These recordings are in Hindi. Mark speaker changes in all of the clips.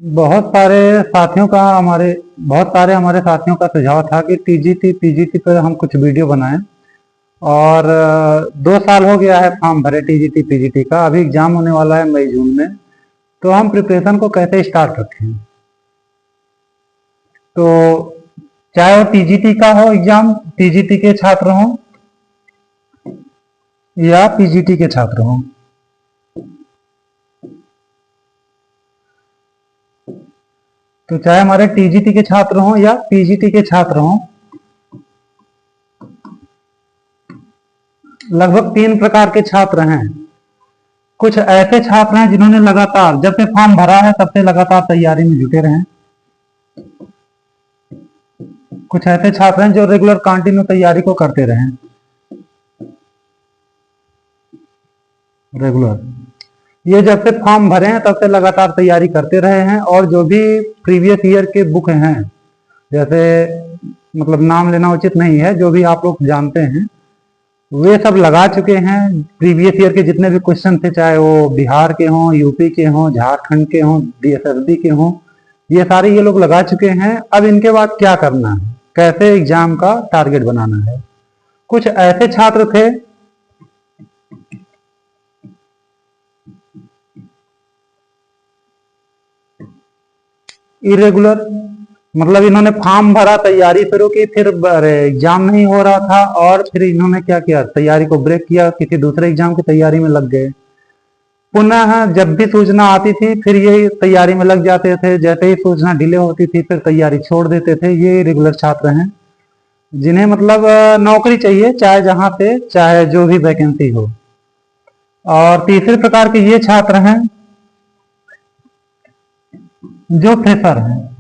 Speaker 1: बहुत सारे हमारे साथियों का सुझाव था कि टीजीटी पीजीटी पर हम कुछ वीडियो बनाएं। और 2 साल हो गया है फॉर्म भरे टीजीटी पीजीटी का। अभी एग्जाम होने वाला है मई जून में। तो हम प्रिपरेशन को कैसे स्टार्ट रखें? तो चाहे वो टीजीटी का हो एग्जाम, टीजीटी के छात्र हों या पीजीटी के छात्र हों, तो चाहे हमारे टीजीटी के छात्र हों या पीजीटी के छात्र हों, लगभग 3 प्रकार के छात्र हैं। कुछ ऐसे छात्र हैं जिन्होंने लगातार जब से फॉर्म भरा है तब से लगातार तैयारी में जुटे रहे। कुछ ऐसे छात्र हैं जो रेगुलर कंटिन्यू तैयारी को करते रहे, रेगुलर। ये जब से फॉर्म भरे हैं तब से लगातार तैयारी करते रहे हैं। और जो भी प्रीवियस ईयर के बुक हैं, जैसे मतलब नाम लेना उचित नहीं है, जो भी आप लोग जानते हैं वे सब लगा चुके हैं। प्रीवियस ईयर के जितने भी क्वेश्चन थे, चाहे वो बिहार के हों, यूपी के हों, झारखंड के हों, डीएसएसबी के हों, ये सारे ये लोग लगा चुके हैं। अब इनके बाद क्या करना है, कैसे एग्जाम का टारगेट बनाना है। कुछ ऐसे छात्र थे इरेगुलर, मतलब इन्होंने फॉर्म भरा, तैयारी शुरू की, फिर एग्जाम नहीं हो रहा था और फिर इन्होंने क्या किया, तैयारी को ब्रेक किया, किसी दूसरे एग्जाम की तैयारी में लग गए। पुनः जब भी सूचना आती थी फिर ये तैयारी में लग जाते थे, जैसे ही सूचना डिले होती थी फिर तैयारी छोड़ देते थे। ये रेगुलर छात्र हैं जिन्हें मतलब नौकरी चाहिए, चाहे जहां से, चाहे जो भी वैकेंसी हो। और तीसरे प्रकार के ये छात्र हैं जो फ्रेशर हैं,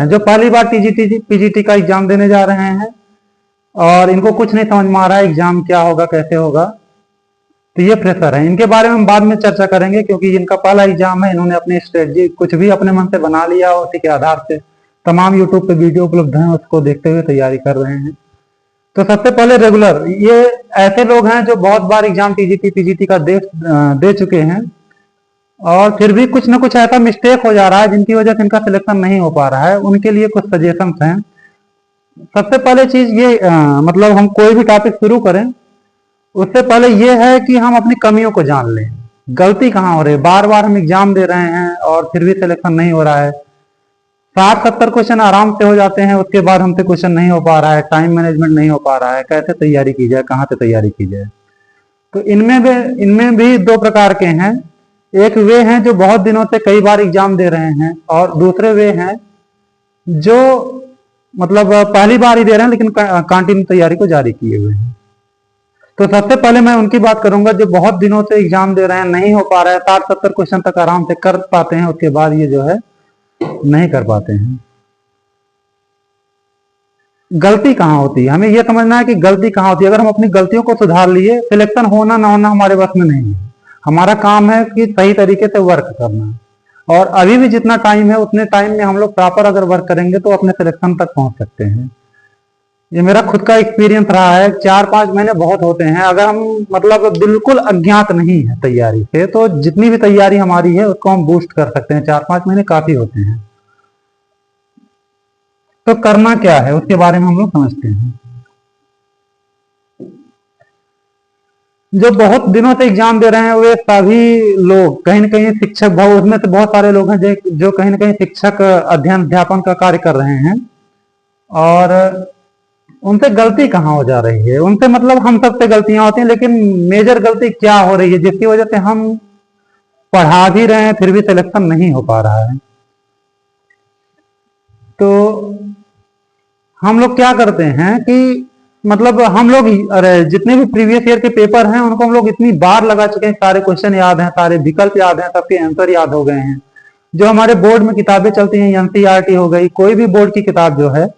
Speaker 1: जो पहली बार टीजीटी पीजीटी का एग्जाम देने जा रहे हैं और इनको कुछ नहीं समझ में आ रहा है एग्जाम क्या होगा, कैसे होगा। तो ये फ्रेशर हैं। इनके बारे में हम बाद में चर्चा करेंगे, क्योंकि इनका पहला एग्जाम है। इन्होंने अपनी स्ट्रेटजी कुछ भी अपने मन से बना लिया, उसी के आधार से तमाम यूट्यूब पे वीडियो उपलब्ध हैं, उसको देखते हुए तैयारी कर रहे हैं। तो सबसे पहले रेगुलर, ये ऐसे लोग हैं जो बहुत बार एग्जाम टीजीटी पीजीटी का दे चुके हैं और फिर भी कुछ ना कुछ ऐसा मिस्टेक हो जा रहा है जिनकी वजह से इनका सिलेक्शन नहीं हो पा रहा है। उनके लिए कुछ सजेशंस हैं। सबसे पहले चीज ये मतलब हम कोई भी टॉपिक शुरू करें उससे पहले ये है कि हम अपनी कमियों को जान लें। गलती कहाँ हो रही है? बार बार हम एग्जाम दे रहे हैं और फिर भी सिलेक्शन नहीं हो रहा है। 60-70 क्वेश्चन आराम से हो जाते हैं, उसके बाद हमसे क्वेश्चन नहीं हो पा रहा है, टाइम मैनेजमेंट नहीं हो पा रहा है, कैसे तैयारी की जाए, कहाँ से तैयारी की जाए। तो इनमें भी 2 प्रकार के हैं। एक वे हैं जो बहुत दिनों से कई बार एग्जाम दे रहे हैं और दूसरे वे हैं जो मतलब पहली बार ही दे रहे हैं लेकिन कंटिन्यू तैयारी को जारी किए हुए हैं। तो सबसे पहले मैं उनकी बात करूंगा जो बहुत दिनों से एग्जाम दे रहे हैं, नहीं हो पा रहा है, 60-70 क्वेश्चन तक आराम से कर पाते हैं, उसके बाद ये जो है नहीं कर पाते हैं। गलती कहाँ होती है, हमें यह समझना है कि गलती कहाँ होती है। अगर हम अपनी गलतियों को सुधार लिए, सिलेक्शन होना ना होना हमारे बस में नहीं है। हमारा काम है कि सही तरीके से वर्क करना, और अभी भी जितना टाइम है उतने टाइम में हम लोग प्रॉपर अगर वर्क करेंगे तो अपने सिलेक्शन तक पहुंच सकते हैं। ये मेरा खुद का एक्सपीरियंस रहा है। 4-5 महीने बहुत होते हैं। अगर हम मतलब बिल्कुल अज्ञात नहीं है तैयारी से, तो जितनी भी तैयारी हमारी है उसको हम बूस्ट कर सकते हैं। 4-5 महीने काफी होते हैं। तो करना क्या है उसके बारे में हम लोग समझते हैं। जो बहुत दिनों से एग्जाम दे रहे हैं वे सभी लोग कहीं ना कहीं शिक्षक भाव, उसमें से बहुत सारे लोग हैं जो कहीं ना कहीं शिक्षक अध्यापन का कार्य कर रहे हैं। और उनसे गलती कहाँ हो जा रही है? उनसे मतलब हम सबसे गलतियां होती हैं, लेकिन मेजर गलती क्या हो रही है जिसकी वजह से हम पढ़ा भी रहे हैं फिर भी सिलेक्शन नहीं हो पा रहा है? तो हम लोग क्या करते हैं कि मतलब हम लोग, अरे जितने भी प्रीवियस ईयर के पेपर हैं उनको हम लोग इतनी बार लगा चुके हैं, सारे क्वेश्चन याद हैं, सारे विकल्प याद हैं, सबके आंसर याद हो गए हैं। जो हमारे बोर्ड में किताबें चलती हैं, एनसीईआरटी हो गई, कोई भी बोर्ड की किताब जो है,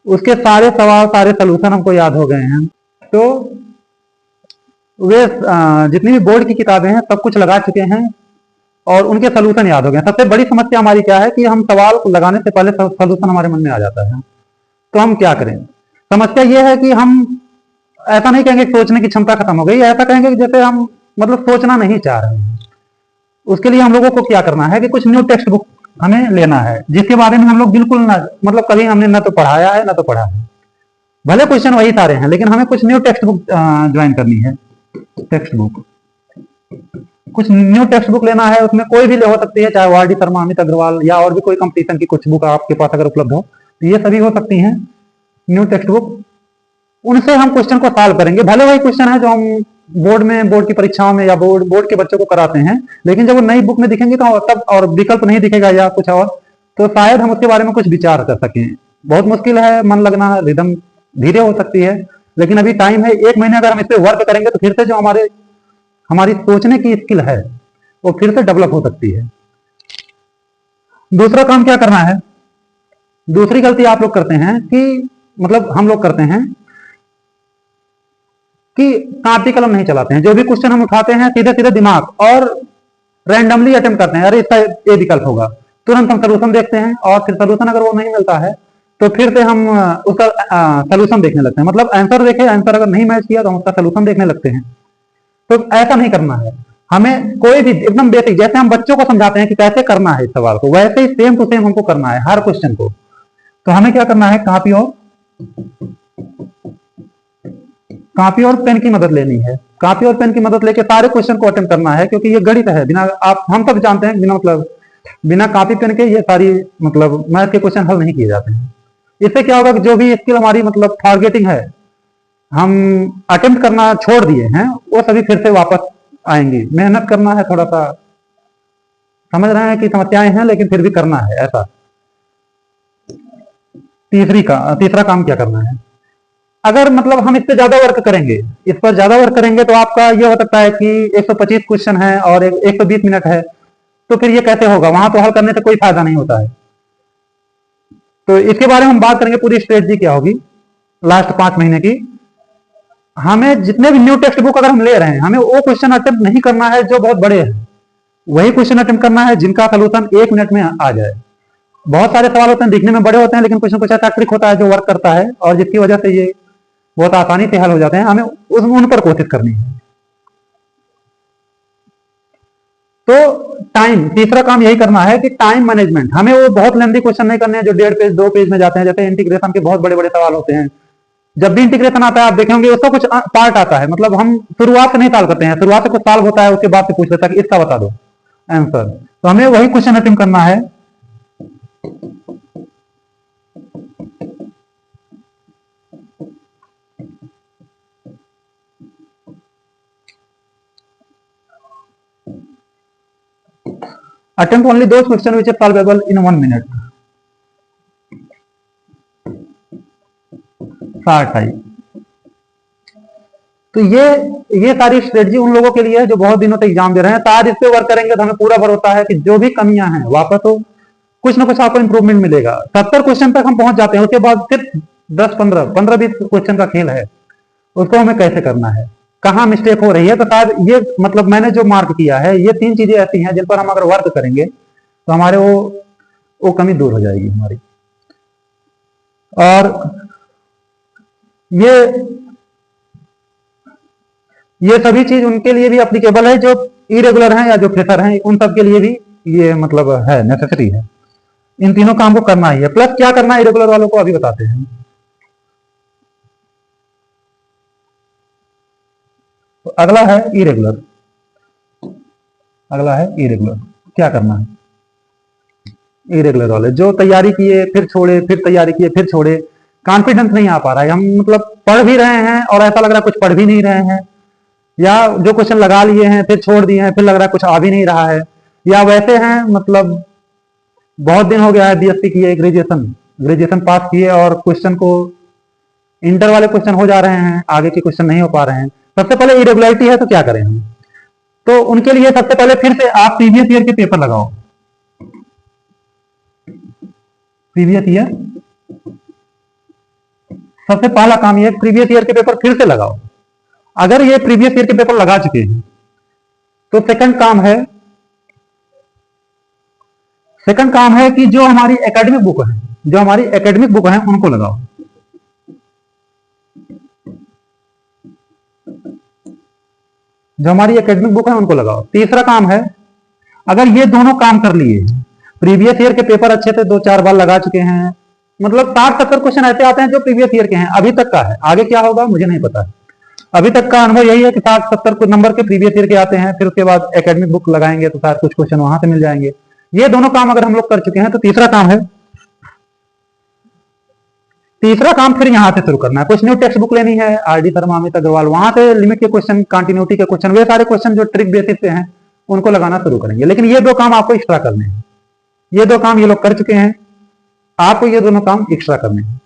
Speaker 1: उसके सारे सवाल, सारे सोल्यूशन हमको याद हो गए हैं। तो वे जितनी भी बोर्ड की किताबें हैं सब कुछ लगा चुके हैं और उनके सोल्यूशन याद हो गए। सबसे बड़ी समस्या हमारी क्या है कि हम सवाल लगाने से पहले सोल्यूशन हमारे मन में आ जाता है। तो हम क्या करें? समस्या यह है कि हम ऐसा नहीं कहेंगे कि सोचने की क्षमता खत्म हो गई, ऐसा कहेंगे कि जैसे हम मतलब सोचना नहीं चाह रहे हैं। उसके लिए हम लोगों को क्या करना है कि कुछ न्यू टेक्स्ट बुक हमें लेना है, जिसके बारे में हम लोग बिल्कुल ना, मतलब कभी हमने ना तो पढ़ाया है ना तो पढ़ा है। भले क्वेश्चन वही सारे हैं, लेकिन हमें कुछ न्यू टेक्स्ट बुक ज्वाइन करनी है। टेक्स्ट बुक, कुछ न्यू टेक्स्ट बुक लेना है, उसमें कोई भी हो सकती है, चाहे वार डी शर्मा, अमित अग्रवाल या और भी कोई कंपटीशन की कुछ बुक आपके पास अगर उपलब्ध हो तो ये सभी हो सकती हैं न्यू टेक्स्ट बुक। उनसे हम क्वेश्चन को सॉल्व करेंगे। भले वही क्वेश्चन है जो हम बोर्ड में, बोर्ड की परीक्षाओं में या बोर्ड के बच्चों को कराते हैं, लेकिन जब वो नई बुक में दिखेंगे तो तब, और विकल्प नहीं दिखेगा या कुछ और, तो शायद हम उसके बारे में कुछ विचार कर सकें। बहुत मुश्किल है, मन लगना, रिदम धीरे हो सकती है, लेकिन अभी टाइम है। 1 महीने अगर हम इस पर वर्क करेंगे तो फिर से जो हमारी सोचने की स्किल है वो फिर से डेवलप हो सकती है। दूसरा काम क्या करना है, दूसरी गलती आप लोग करते हैं कि, मतलब हम लोग करते हैं कि कॉपी कलम नहीं चलाते हैं। जो भी क्वेश्चन हम उठाते हैं सीधे सीधे दिमाग और रैंडमली अटेम्प्ट करते हैं, अरे इसका ये विकल्प होगा, तुरंत हम सोल्यूशन देखते हैं, और फिर सोल्यूशन अगर वो नहीं मिलता है तो फिर से हम उसका सोल्यूशन देखने लगते हैं। मतलब आंसर देखे, आंसर अगर नहीं मैच किया तो हम उसका सोल्यूशन देखने लगते हैं। तो ऐसा नहीं करना है हमें। कोई भी एकदम बेसिक, जैसे हम बच्चों को समझाते हैं कि कैसे करना है इस सवाल को, वैसे ही सेम टू सेम हमको करना है हर क्वेश्चन को। तो हमें क्या करना है, कॉपी और पेन की मदद लेनी है। कॉपी और पेन की मदद लेके सारे क्वेश्चन को अटेम्प्ट करना है, क्योंकि ये गणित है। बिना, आप हम सब जानते हैं, बिना मतलब बिना कॉपी पेन के ये सारी मतलब मैथ के क्वेश्चन हल नहीं किए जाते हैं। इससे क्या होगा कि जो भी स्किल हमारी मतलब टारगेटिंग है, हम अटेम्प्ट करना छोड़ दिए हैं, वो सभी फिर से वापस आएंगी। मेहनत करना है थोड़ा सा, समझ रहे हैं कि समस्याएं हैं लेकिन फिर भी करना है ऐसा। तीसरा काम क्या करना है, अगर मतलब हम इस पर ज्यादा वर्क करेंगे, इस पर ज्यादा वर्क करेंगे तो आपका ये हो सकता है कि 125 क्वेश्चन है और 120 मिनट है, तो फिर ये कैसे होगा, वहां तो हल करने से कोई फायदा नहीं होता है। तो इसके बारे में हम बात करेंगे, पूरी स्ट्रेटजी क्या होगी लास्ट 5 महीने की। हमें जितने भी न्यू टेक्स्ट बुक अगर हम ले रहे हैं, हमें वो क्वेश्चन अटेम्प्ट नहीं करना है जो बहुत बड़े हैं, वही क्वेश्चन अटेम्प्ट करना है जिनका सोल्यूशन 1 मिनट में आ जाए। बहुत सारे सवाल होते हैं दिखने में बड़े होते हैं, लेकिन कुछ ना कुछ ऐसा ट्रिक होता है जो वर्क करता है और जिसकी वजह से ये बहुत आसानी से हल हो जाते हैं। हमें उन पर कोशिश करनी है। तो टाइम, तीसरा काम यही करना है कि टाइम मैनेजमेंट। हमें वो बहुत लेंथी क्वेश्चन नहीं करने हैं जो 1.5 पेज 2 पेज में जाते हैं। जैसे इंटीग्रेशन के बहुत बड़े बड़े सवाल होते हैं, जब भी इंटीग्रेशन आता है आप देखेंगे उसका कुछ पार्ट आता है, मतलब हम शुरुआत से नहीं सॉल्व करते हैं, शुरुआत से कुछ सॉल्व होता है, उसके बाद से पूछ लेता है कि इसका बता दो आंसर। तो हमें वही क्वेश्चन अटेम्प्ट करना है। Attempt only those questions which are solvable in 1 minute. Short type. तो ये सारी स्ट्रेटजी उन लोगों के लिए है जो बहुत दिनों तक एग्जाम दे रहे हैं। आज इस पे वर्क करेंगे तो हमें पूरा भरोसा है कि जो भी कमियां हैं वापस हो, कुछ ना कुछ आपको इंप्रूवमेंट मिलेगा। 70 क्वेश्चन तक हम पहुंच जाते हैं, उसके बाद सिर्फ 10-15-20 क्वेश्चन का खेल है। उसको हमें कैसे करना है, कहाँ मिस्टेक हो रही है। तो शायद ये मतलब मैंने जो मार्क किया है, ये 3 चीजें ऐसी हैं जिन पर हम अगर वर्क करेंगे तो हमारे वो कमी दूर हो जाएगी हमारी। और ये सभी चीज उनके लिए भी एप्लीकेबल है जो इरेगुलर हैं या जो फ्रेशर हैं, उन सब के लिए भी ये मतलब है, नेसेसरी है। इन तीनों काम को करना ही है। प्लस क्या करना है इरेगुलर वालों को अभी बताते हैं। तो अगला है इरेगुलर। क्या करना है, इरेगुलर वाले जो तैयारी किए फिर छोड़े, फिर तैयारी किए फिर छोड़े, कॉन्फिडेंस नहीं आ पा रहा है। हम मतलब पढ़ भी रहे हैं और ऐसा लग रहा है कुछ पढ़ भी नहीं रहे हैं, या जो क्वेश्चन लगा लिए हैं फिर छोड़ दिए हैं, फिर लग रहा है कुछ आ भी नहीं रहा है, या वैसे हैं मतलब बहुत दिन हो गया है बीएससी किए, ग्रेजुएशन पास किए और क्वेश्चन को इंटर वाले क्वेश्चन हो जा रहे हैं, आगे के क्वेश्चन नहीं हो पा रहे हैं। सबसे पहले इरेगुलरिटी है तो क्या करें हम, तो उनके लिए सबसे पहले फिर से आप प्रीवियस ईयर के पेपर लगाओ। प्रीवियस ईयर, सबसे पहला काम ये प्रीवियस ईयर के पेपर फिर से लगाओ। अगर ये प्रीवियस ईयर के पेपर लगा चुके हैं तो सेकंड काम है कि जो हमारी एकेडमिक बुक है उनको लगाओ। तीसरा काम है अगर ये दोनों काम कर लिए, प्रीवियस ईयर के पेपर अच्छे से 2-4 बार लगा चुके हैं, मतलब 60-70 क्वेश्चन ऐसे आते हैं जो प्रीवियस ईयर के हैं, अभी तक का है, आगे क्या होगा मुझे नहीं पता है। अभी तक का अनुभव यही है कि 60-70 नंबर के प्रीवियस ईयर के आते हैं, फिर उसके बाद एकेडमिक बुक लगाएंगे तो शायद कुछ क्वेश्चन वहां से मिल जाएंगे। ये दोनों काम अगर हम लोग कर चुके हैं तो तीसरा काम है, तीसरा काम फिर यहां से शुरू करना है। कुछ न्यू टेक्स्ट बुक लेनी है, आरडी शर्मा, अमित अग्रवाल, वहां से लिमिट के क्वेश्चन, कंटिन्यूटी के क्वेश्चन, वे सारे क्वेश्चन जो ट्रिक बेसिस पे हैं उनको लगाना शुरू करेंगे। लेकिन ये दो काम आपको एक्स्ट्रा करने हैं, ये दो काम ये लोग कर चुके हैं, आपको ये दोनों काम एक्स्ट्रा करने हैं।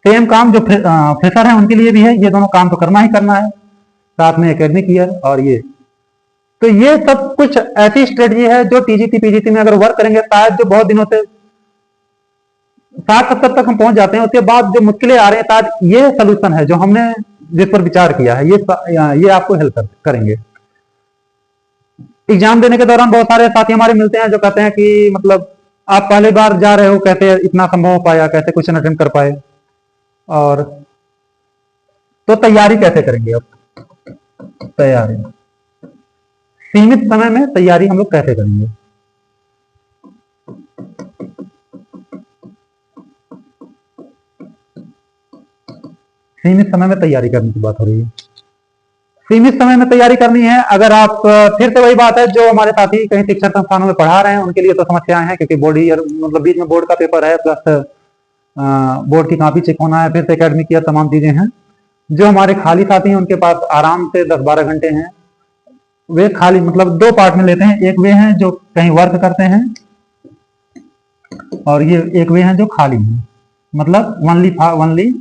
Speaker 1: सेम काम जो फ्रेशर है उनके लिए भी है, ये दोनों काम तो करना ही करना है, साथ में एकेडमिक ईयर और ये। तो ये सब कुछ ऐसी स्ट्रेटजी है जो टीजीटी पीजीटी में अगर वर्क करेंगे, शायद जो बहुत दिनों से 60-70 तक हम पहुंच जाते हैं, उसके बाद जो मुश्किलें आ रहे हैं, शायद ये सोल्यूशन है जो हमने जिस पर विचार किया है, ये आपको हेल्प करेंगे। एग्जाम देने के दौरान बहुत सारे साथी हमारे मिलते हैं जो कहते हैं कि मतलब आप पहली बार जा रहे हो, कैसे इतना संभव हो पाया, कैसे क्वेश्चन अटेंड कर पाए, और तो तैयारी कैसे करेंगे। अब तैयारी, सीमित समय में तैयारी हम लोग कैसे करेंगे। सीमित समय में तैयारी करने की बात हो रही है। सीमित समय में तैयारी करनी है, अगर आप फिर से वही बात है जो हमारे साथी कहीं शिक्षण संस्थानों में पढ़ा रहे हैं उनके लिए तो समस्याएं हैं, क्योंकि बोर्ड ईयर मतलब बीच में बोर्ड का पेपर है, प्लस बोर्ड की कॉपी चेक होना है, फिर से एकेडमिक ईयर, तमाम चीजें हैं। जो हमारे खाली साथी हैं उनके पास आराम से 10-12 घंटे हैं, वे खाली मतलब दो पार्ट में लेते हैं। एक वे हैं जो कहीं वर्क करते हैं, और ये एक वे हैं जो खाली हैं, मतलब ओनली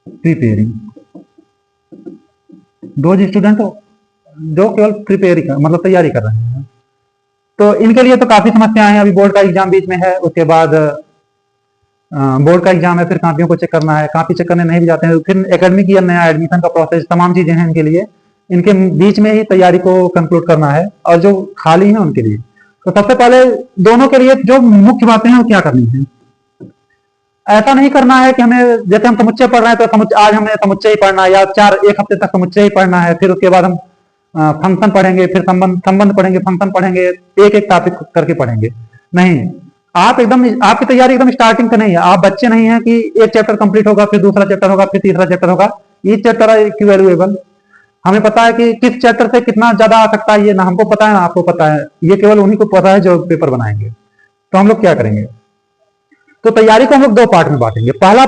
Speaker 1: प्रिपेयरिंग। दो स्टूडेंट जो केवल प्रिपेयरिंग मतलब तैयारी कर रहे हैं, तो इनके लिए तो काफी समस्याएं हैं। अभी बोर्ड का एग्जाम बीच में है, उसके बाद बोर्ड का एग्जाम है, फिर कॉपियों को चेक करना है, कॉपी चेक करने नहीं भी जाते हैं, फिर एकेडमिक ईयर, नया एडमिशन का प्रोसेस, तमाम चीजें हैं इनके लिए। इनके बीच में ही तैयारी को कंक्लूड करना है, और जो खाली है उनके लिए तो सबसे पहले दोनों के लिए जो मुख्य बातें हैं वो क्या करनी है। ऐसा नहीं करना है कि हमें जैसे हम समुच्चय पढ़ रहे हैं तो आज हमें समुच्चय ही पढ़ना है, या एक हफ्ते तक समुच्चय ही पढ़ना है, फिर उसके बाद हम फंक्शन पढ़ेंगे, फिर संबंध पढ़ेंगे, फंक्शन पढ़ेंगे, एक एक टॉपिक करके पढ़ेंगे। नहीं, आप एकदम, आपकी तैयारी एकदम स्टार्टिंग से नहीं है। आप बच्चे नहीं है कि एक चैप्टर कंप्लीट होगा, फिर दूसरा चैप्टर होगा, फिर तीसरा चैप्टर होगा। ईच चैप्टर आर इक्वैल्यूएबल। हमें पता है कि किस चैप्टर से कितना ज्यादा आ सकता है, ये ना हमको पता है ना आपको पता है, ये केवल उन्हीं को पता है जो पेपर बनाएंगे। तो हम लोग क्या करेंगे, तो तैयारी को हम लोग दो पार्ट में बांटेंगे। पहला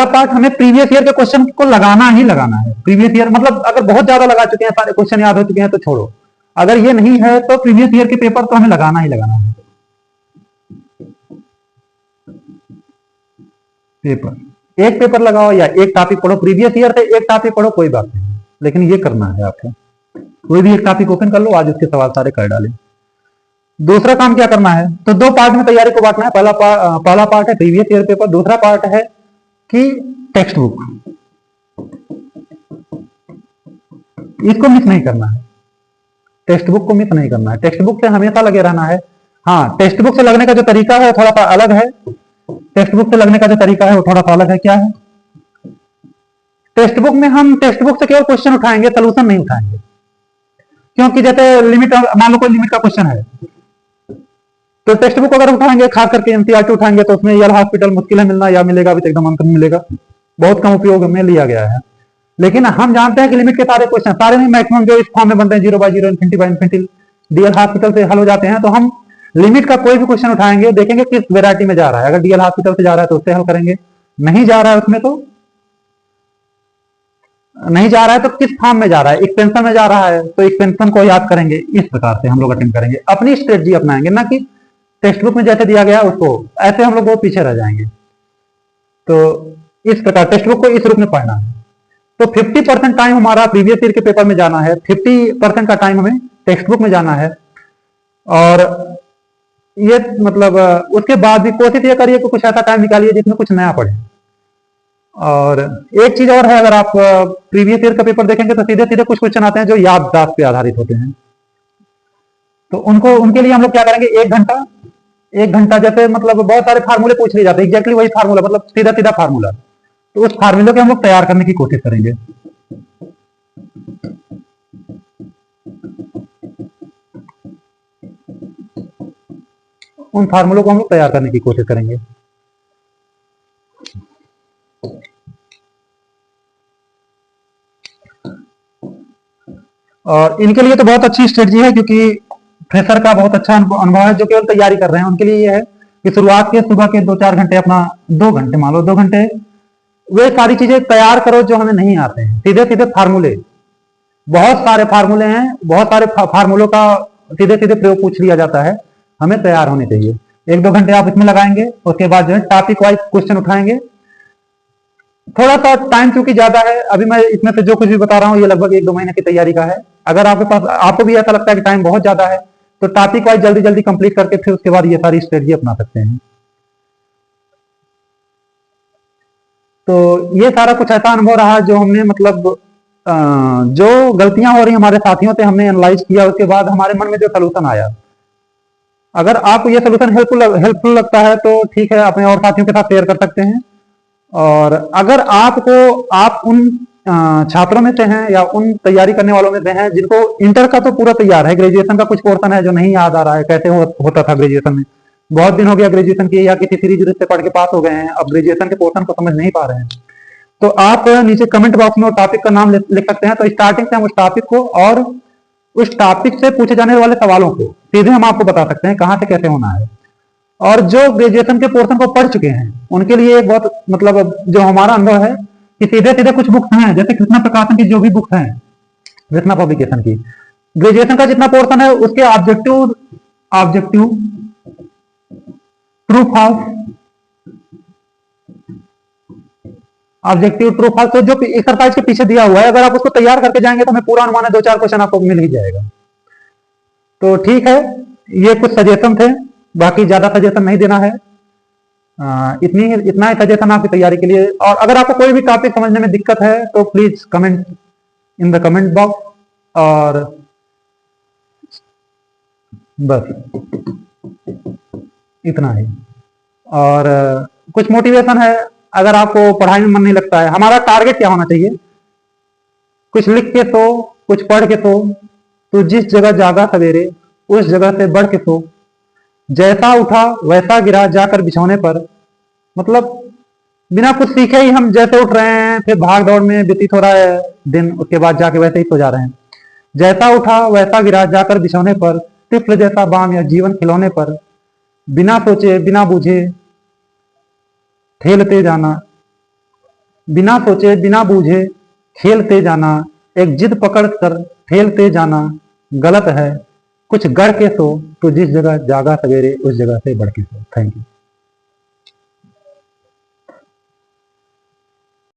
Speaker 1: पार्ट हमें प्रीवियस ईयर के क्वेश्चन को लगाना ही लगाना है। प्रीवियस ईयर मतलब अगर बहुत ज्यादा लगा चुके हैं, सारे क्वेश्चन याद हो चुके हैं तो छोड़ो, अगर ये नहीं है तो प्रीवियस ईयर के पेपर तो हमें लगाना ही लगाना है। पेपर, एक पेपर लगाओ या एक टॉपिक पढ़ो, प्रीवियस ईयर से एक टॉपिक पढ़ो, कोई बात नहीं, लेकिन ये करना है आपको। कोई भी एक टॉपिक ओपन कर लो, आज उसके सवाल सारे कर डालें। दूसरा काम क्या करना है, तो दो पार्ट में तैयारी को बांटना है। पहला पार्ट है प्रीवियस ईयर पेपर, दूसरा पार्ट है कि टेक्स्ट बुक। इसको मिस नहीं करना है, टेक्स्ट बुक को मिस नहीं करना है, टेक्स्ट बुक से हमेशा लगे रहना है। हाँ, टेक्स्ट बुक से लगने का जो तरीका है थोड़ा सा अलग है। टेक्स्ट बुक से लगने का जो तरीका है वो थोड़ा सा अलग है। क्या है, टेक्स्ट बुक में हम टेक्स्ट बुक से केवल क्वेश्चन उठाएंगे, सोल्यूशन नहीं उठाएंगे। क्योंकि जैसे लिमिट, मान लो कोई लिमिट का क्वेश्चन है, तो टेक्स्ट बुक अगर उठाएंगे, खास करके एनसीईआरटी उठाएंगे, तो उसमें यल हॉस्पिटल मुश्किल है मिलना, या मिलेगा भी तो एकदम अंत में मिलेगा, बहुत कम उपयोग में लिया गया है। लेकिन हम जानते हैं कि लिमिट के सारे क्वेश्चन, सारे नहीं, मैक्सिमम जो इस फॉर्म में बनते हैं 0/0, infinity by infinity, DL hospital से हल हो जाते हैं। तो हम लिमिट का कोई भी क्वेश्चन उठाएंगे, देखेंगे किस वेरायटी में जा रहा है। अगर डीएल हॉस्पिटल से जा रहा है तो उससे हल करेंगे, नहीं जा रहा है उसमें तो नहीं जा रहा है, तो किस फॉर्म में जा रहा है, एक्सपेंशन में जा रहा है तो एक्सपेंशन को याद करेंगे। इस प्रकार से हम लोग अटेंड करेंगे, अपनी स्ट्रेटजी अपनाएंगे, ना कि टेक्स्ट बुक में जैसे दिया गया उसको, ऐसे हम लोग बहुत पीछे रह जाएंगे। तो इस प्रकार टेक्स्ट बुक को इस रूप में पढ़ना है। तो 50% टाइम हमारा प्रीवियस ईयर के पेपर में जाना है, 50% का टाइम हमें टेक्स्ट बुक में जाना है। और ये मतलब उसके बाद भी कोशिश ये करिए कि कुछ ऐसा टाइम निकालिए जिसमें कुछ नया पढ़े। और एक चीज और है, अगर आप प्रीवियस ईयर का पेपर देखेंगे तो सीधे सीधे कुछ क्वेश्चन आते हैं जो याददाश्त पे आधारित होते हैं। तो उनके लिए हम लोग क्या करेंगे, एक घंटा जैसे मतलब बहुत सारे फार्मूले पूछ लिए जाते हैं, एग्जैक्टली वही फार्मूला, मतलब सीधा सीधा फार्मूला, तो उस फार्मूले को हम लोग तैयार करने की कोशिश करेंगे। उन फार्मूलों को हम लोग तैयार करने की कोशिश करेंगे। और इनके लिए तो बहुत अच्छी स्ट्रेटजी है, क्योंकि फ्रेशर का बहुत अच्छा अनुभव है, जो केवल तैयारी कर रहे हैं उनके लिए ये है कि शुरुआत के सुबह के 2-4 घंटे, अपना 2 घंटे मान लो, 2 घंटे वे सारी चीजें तैयार करो जो हमें नहीं आते हैं। सीधे सीधे फार्मूले, बहुत सारे फार्मूले हैं, बहुत सारे फार्मूलों का सीधे सीधे प्रयोग पूछ लिया जाता है, हमें तैयार होने चाहिए। 1-2 घंटे आप इसमें लगाएंगे, उसके बाद जो है टॉपिक वाइज क्वेश्चन उठाएंगे। थोड़ा सा टाइम चूंकि ज्यादा है, अभी मैं इसमें से जो कुछ भी बता रहा हूँ ये लगभग 1-2 महीने की तैयारी का है। अगर आपके पास, आपको भी ऐसा लगता है कि टाइम बहुत ज्यादा है, तो टॉपिक वाइज जल्दी जल्दी कंप्लीट करके फिर उसके बाद ये सारी स्ट्रेटजी अपना सकते हैं। तो ये सारा कुछ ऐसा अनुभव रहा जो हमने मतलब जो गलतियां हो रही हमारे साथियों से हमने एनालाइज किया, उसके बाद हमारे मन में जो सोल्यूशन आया। अगर आपको ये सोल्यूशन हेल्पफुल लगता है तो ठीक है, अपने और साथियों के साथ शेयर कर सकते हैं। और अगर आप उन छात्रों में से हैं या उन तैयारी करने वालों में से हैं जिनको इंटर का तो पूरा तैयार है, ग्रेजुएशन का कुछ पोर्शन है जो नहीं याद आ रहा है, कैसे होता था ग्रेजुएशन में, बहुत दिन हो गया ग्रेजुएशन की, या किसी सीरीज से पढ़ के पास हो गए हैं, अब ग्रेजुएशन के पोर्शन को समझ नहीं पा रहे हैं, तो आप नीचे कमेंट बॉक्स में टॉपिक का नाम लिख सकते हैं। तो स्टार्टिंग से हम उस टॉपिक को और उस टॉपिक से पूछे जाने वाले सवालों को सीधे हम आपको बता सकते हैं कहां से कैसे होना है। और जो ग्रेजुएशन के पोर्शन को पढ़ चुके हैं उनके लिए एक बहुत मतलब जो हमारा अनुभव है कि सीधे सीधे कुछ बुक्स हैं, जैसे कृष्णा प्रकाशन की जो भी बुक्स हैं, कृष्णा पब्लिकेशन की, ग्रेजुएशन का जितना पोर्शन है उसके ऑब्जेक्टिव ट्रू फॉल्स तो जो एक्सरसाइज के पीछे दिया हुआ है, अगर आप उसको तैयार करके जाएंगे तो हमें पूरा अनुमान है 2-4 क्वेश्चन आपको मिल ही जाएगा। तो ठीक है, ये कुछ सजेशन थे, बाकी ज्यादा सजेशन नहीं देना है, इतना ही सजेशन आपकी तैयारी के लिए। और अगर आपको कोई भी टॉपिक समझने में दिक्कत है तो please comment in the comment box, और बस इतना ही। और कुछ मोटिवेशन है, अगर आपको पढ़ाई में मन नहीं लगता है, हमारा टारगेट क्या होना चाहिए, कुछ लिख के सो, कुछ पढ़ के सो, तो जिस जगह जागा सवेरे उस जगह से बढ़ के सो, जैसा उठा वैसा गिरा जाकर बिछौने पर। मतलब बिना कुछ सीखे ही हम जैसे उठ रहे हैं, फिर भाग दौड़ में व्यतीत हो रहा है दिन, उसके बाद जाके वैसे ही सो जा रहे हैं। जैसा उठा वैसा गिरा जाकर बिछौने पर, तिफल जैसा बाम या जीवन खिलौने पर, बिना सोचे बिना बूझे खेलते जाना, बिना सोचे बिना बूझे खेलते जाना, एक जिद पकड़ कर ठेलते जाना गलत है, कुछ गढ़ के सो तो जिस जगह जागा सवेरे उस जगह से बढ़ के सो। Thank you.